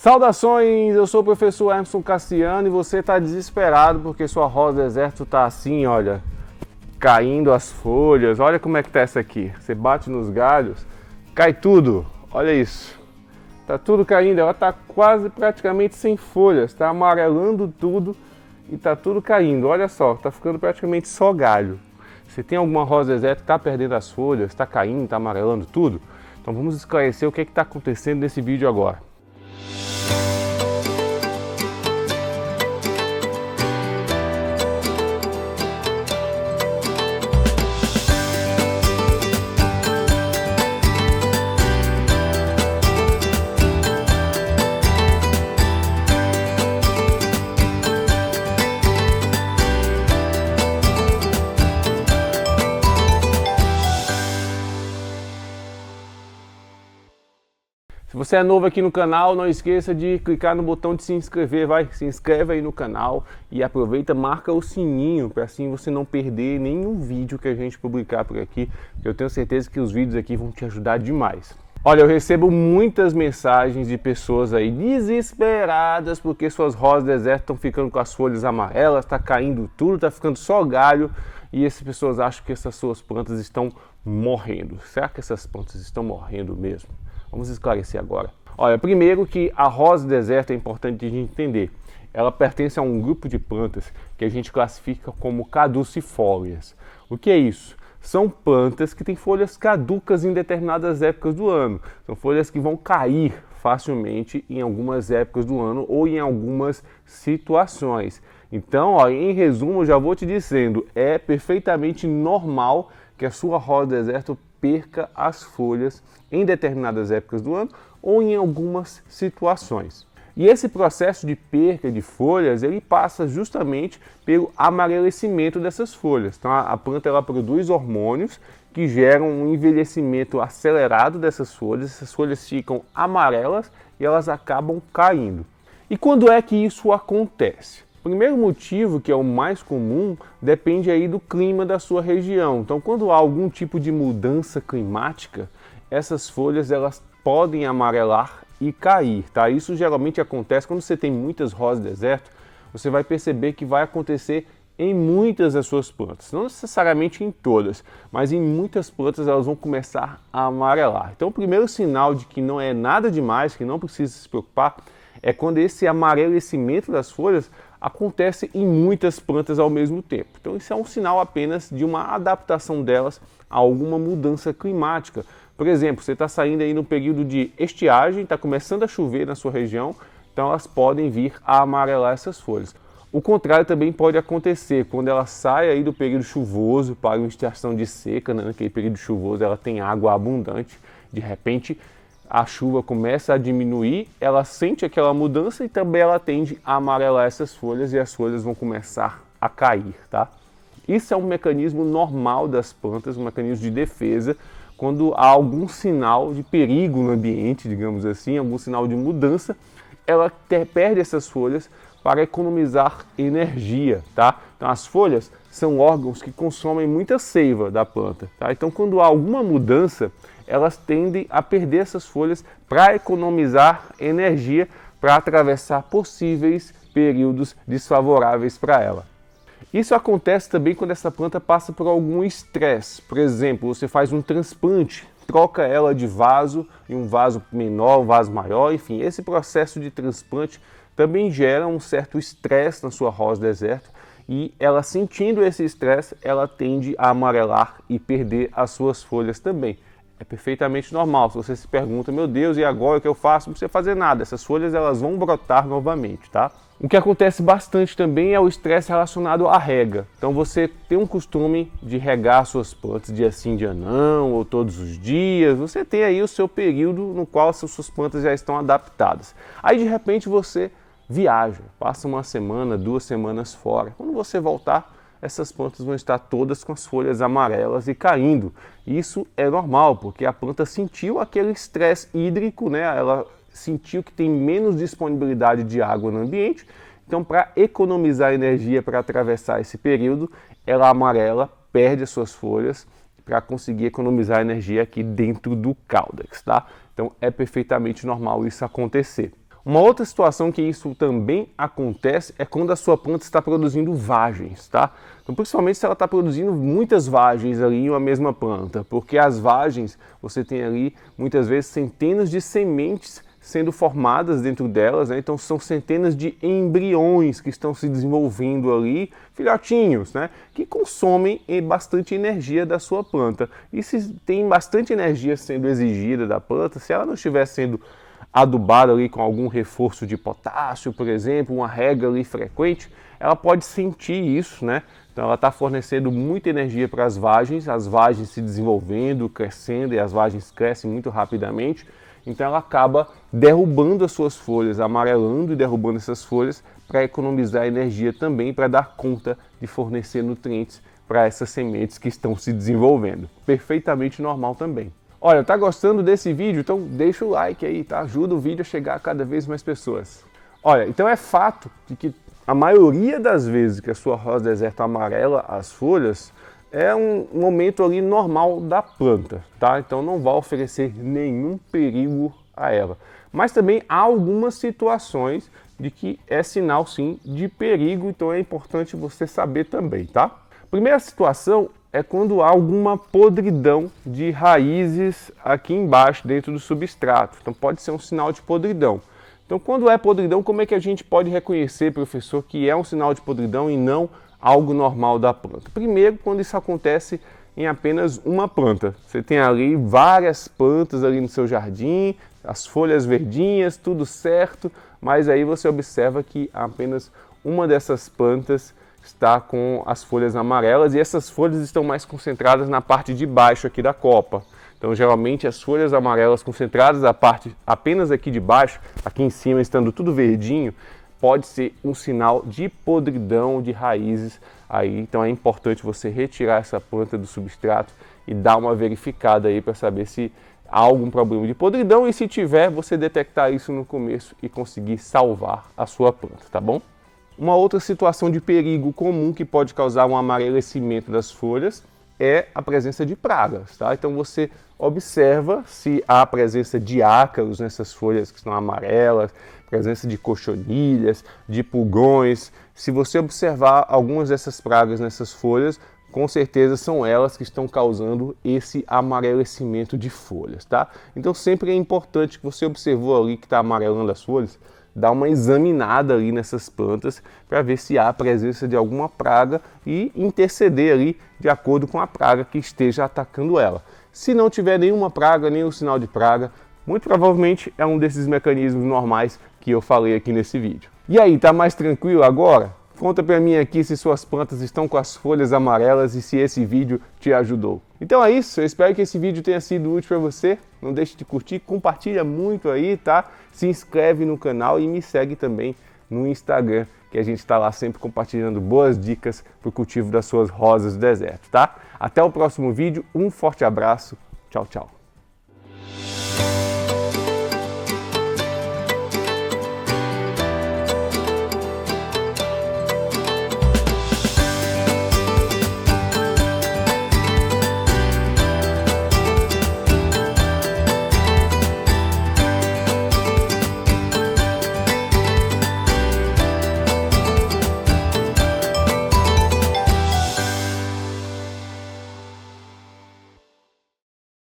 Saudações, eu sou o professor Emerson Cassiano e você está desesperado porque sua rosa do deserto está assim, olha, caindo as folhas. Olha como é que tá essa aqui. Você bate nos galhos, cai tudo. Olha isso. Tá tudo caindo, ela tá quase praticamente sem folhas, tá amarelando tudo e tá tudo caindo. Olha só, tá ficando praticamente só galho. Você tem alguma rosa do deserto que tá perdendo as folhas, tá caindo, tá amarelando tudo? Então vamos esclarecer o que está acontecendo nesse vídeo agora. Se você é novo aqui no canal, não esqueça de clicar no botão de se inscrever, se inscreve aí no canal e aproveita, marca o sininho para assim você não perder nenhum vídeo que a gente publicar por aqui, porque eu tenho certeza que os vídeos aqui vão te ajudar demais. Olha, eu recebo muitas mensagens de pessoas aí desesperadas porque suas rosas do deserto estão ficando com as folhas amarelas, está caindo tudo, está ficando só galho e essas pessoas acham que essas suas plantas estão morrendo. Será que essas plantas estão morrendo mesmo? Vamos esclarecer agora. Olha, primeiro que a rosa do deserto é importante a gente entender. Ela pertence a um grupo de plantas que a gente classifica como caducifólias. O que é isso? São plantas que têm folhas caducas em determinadas épocas do ano. São folhas que vão cair facilmente em algumas épocas do ano ou em algumas situações. Então, ó, em resumo, eu já vou te dizendo, é perfeitamente normal que a sua rosa do deserto perca as folhas em determinadas épocas do ano ou em algumas situações. E esse processo de perca de folhas, ele passa justamente pelo amarelecimento dessas folhas. Então a planta ela produz hormônios que geram um envelhecimento acelerado dessas folhas, essas folhas ficam amarelas e elas acabam caindo. E quando é que isso acontece? O primeiro motivo, que é o mais comum, depende aí do clima da sua região. Então, quando há algum tipo de mudança climática, essas folhas elas podem amarelar e cair, tá? Isso geralmente acontece quando você tem muitas rosas do deserto, você vai perceber que vai acontecer em muitas das suas plantas. Não necessariamente em todas, mas em muitas plantas elas vão começar a amarelar. Então, o primeiro sinal de que não é nada demais, que não precisa se preocupar, é quando esse amarelecimento das folhas acontece em muitas plantas ao mesmo tempo. Então isso é um sinal apenas de uma adaptação delas a alguma mudança climática. Por exemplo, você está saindo aí no período de estiagem, está começando a chover na sua região, então elas podem vir a amarelar essas folhas. O contrário também pode acontecer, quando ela sai aí do período chuvoso para uma estação de seca, né? Naquele período chuvoso ela tem água abundante, de repente a chuva começa a diminuir, ela sente aquela mudança e também ela tende a amarelar essas folhas e as folhas vão começar a cair, tá? Isso é um mecanismo normal das plantas, um mecanismo de defesa, quando há algum sinal de perigo no ambiente, digamos assim, algum sinal de mudança, ela perde essas folhas para economizar energia, tá? Então as folhas são órgãos que consomem muita seiva da planta, tá? Então quando há alguma mudança, elas tendem a perder essas folhas para economizar energia para atravessar possíveis períodos desfavoráveis para ela. Isso acontece também quando essa planta passa por algum estresse. Por exemplo, você faz um transplante, troca ela de vaso em um vaso menor, um vaso maior, enfim, esse processo de transplante também gera um certo estresse na sua rosa do deserto e ela sentindo esse estresse, ela tende a amarelar e perder as suas folhas também. É perfeitamente normal. Se você se pergunta, meu Deus, e agora o que eu faço? Não precisa fazer nada. Essas folhas elas vão brotar novamente, tá? O que acontece bastante também é o estresse relacionado à rega. Então você tem um costume de regar suas plantas dia sim, dia não, ou todos os dias. Você tem aí o seu período no qual as suas plantas já estão adaptadas. Aí de repente você viaja, passa uma semana, 2 semanas fora. Quando você voltar, essas plantas vão estar todas com as folhas amarelas e caindo. Isso é normal, porque a planta sentiu aquele estresse hídrico, né? Ela sentiu que tem menos disponibilidade de água no ambiente, então para economizar energia para atravessar esse período, ela amarela, perde as suas folhas para conseguir economizar energia aqui dentro do caudex, tá? Então é perfeitamente normal isso acontecer. Uma outra situação que isso também acontece é quando a sua planta está produzindo vagens, tá? Então, principalmente se ela está produzindo muitas vagens ali em uma mesma planta, porque as vagens, você tem ali muitas vezes centenas de sementes sendo formadas dentro delas, né? Então são centenas de embriões que estão se desenvolvendo ali, filhotinhos, né? Que consomem bastante energia da sua planta. E se tem bastante energia sendo exigida da planta, se ela não estiver sendo adubada ali com algum reforço de potássio, por exemplo, uma rega ali frequente, ela pode sentir isso, né? Então ela está fornecendo muita energia para as vagens se desenvolvendo, crescendo, e as vagens crescem muito rapidamente. Então ela acaba derrubando as suas folhas, amarelando e derrubando essas folhas para economizar energia também, para dar conta de fornecer nutrientes para essas sementes que estão se desenvolvendo. Perfeitamente normal também. Olha, tá gostando desse vídeo? Então deixa o like aí, tá? Ajuda o vídeo a chegar a cada vez mais pessoas. Olha, então é fato de que a maioria das vezes que a sua rosa deserta amarela as folhas, é um momento ali normal da planta, tá? Então não vai oferecer nenhum perigo a ela. Mas também há algumas situações de que é sinal sim de perigo, então é importante você saber também, tá? Primeira situação é quando há alguma podridão de raízes aqui embaixo, dentro do substrato. Então pode ser um sinal de podridão. Então quando é podridão, como é que a gente pode reconhecer, professor, que é um sinal de podridão e não algo normal da planta? Primeiro, quando isso acontece em apenas uma planta. Você tem ali várias plantas ali no seu jardim, as folhas verdinhas, tudo certo, mas aí você observa que apenas uma dessas plantas está com as folhas amarelas e essas folhas estão mais concentradas na parte de baixo aqui da copa. Então, geralmente, as folhas amarelas concentradas na parte apenas aqui de baixo, aqui em cima estando tudo verdinho, pode ser um sinal de podridão de raízes aí. Então é importante você retirar essa planta do substrato e dar uma verificada aí para saber se há algum problema de podridão, e se tiver, você detectar isso no começo e conseguir salvar a sua planta, tá bom? Uma outra situação de perigo comum que pode causar um amarelecimento das folhas é a presença de pragas, tá? Então você observa se há presença de ácaros nessas folhas que estão amarelas, presença de cochonilhas, de pulgões. Se você observar algumas dessas pragas nessas folhas, com certeza são elas que estão causando esse amarelecimento de folhas, tá? Então sempre é importante que você observou ali que está amarelando as folhas, dar uma examinada ali nessas plantas para ver se há a presença de alguma praga e interceder ali de acordo com a praga que esteja atacando ela. Se não tiver nenhuma praga, nenhum sinal de praga, muito provavelmente é um desses mecanismos normais que eu falei aqui nesse vídeo. E aí, tá mais tranquilo agora? Conta para mim aqui se suas plantas estão com as folhas amarelas e se esse vídeo te ajudou. Então é isso, eu espero que esse vídeo tenha sido útil para você. Não deixe de curtir, compartilha muito aí, tá? Se inscreve no canal e me segue também no Instagram, que a gente está lá sempre compartilhando boas dicas para o cultivo das suas rosas do deserto, tá? Até o próximo vídeo, um forte abraço, tchau, tchau.